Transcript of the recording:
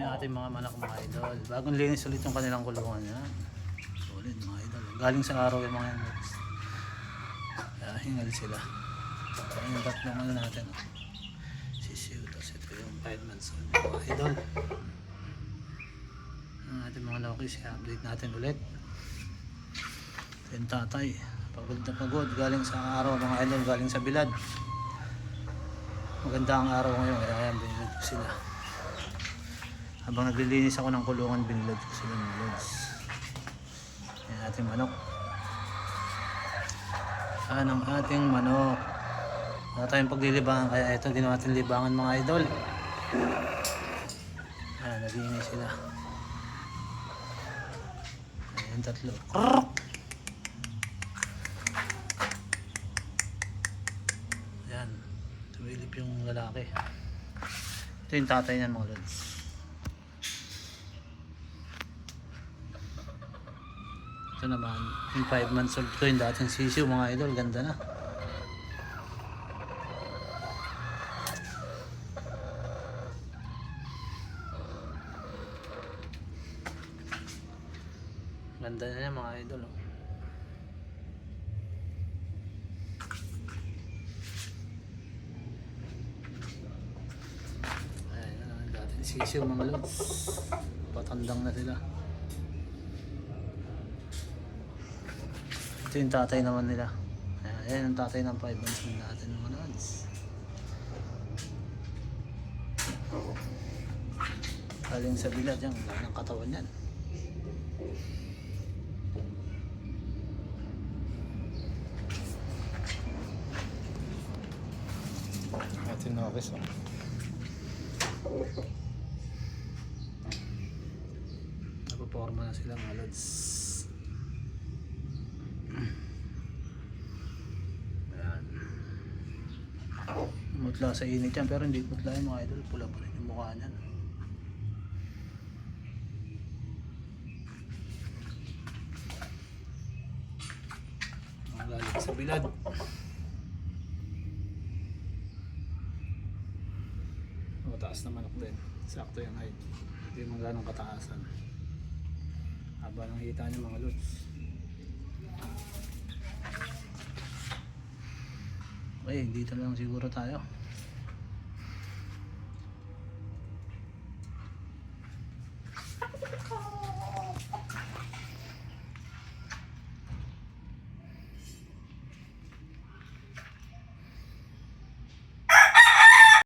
yung ating mga manok mga idol. Bagong linis ulit yung kanilang kulungan yan. Solid mga idol. Galing sa araw yung mga yan. Kaya hingal sila. Kaya yung tatlong ano natin. Oh. Sisiw. Tapos ito yung 5 months old mga idol. Ang ating mga lokis. I-update natin ulit. Ito yung tatay. Pagod na pagod. Galing sa araw mga idol. Galing sa bilad. Maganda ang araw ngayon. Kaya binilad ko sila. Habang naglilinis ako ng kulungan, binilad ko sila ng loads. Yan ating manok. Yan ang ating manok. Wala tayong paglilibangan, kaya ito ginawa natin libangan mga idol. Yan, naglinis sila. Ayan, tatlo. Yan, tumilip yung lalaki. Ito yung tatay niyan mga lods. Ito naman, yung 5 months old ko, yung dating sisiw mga idol, ganda na. Ganda na yan mga idol. Oh. Ayan na, dating sisiw mga lods. Patandang na sila. Ito yung tatay naman nila. Ayan yung tatay ng 5 months natin mga lods. Galing sa bilad yan. Wala ng katawan yan. Ating nokis oh. Napaporma na sila mga lods. Ayan. Mutla sa init yan, pero hindi mutla yung mga idol. Pula pa rin yung mukha niyan. Ang galing sa bilad. Mataas na manok din. Sakto yung height. Hindi mo ganong kataasan. Haba ng hita niya mga lods. Okay, dito lang siguro tayo.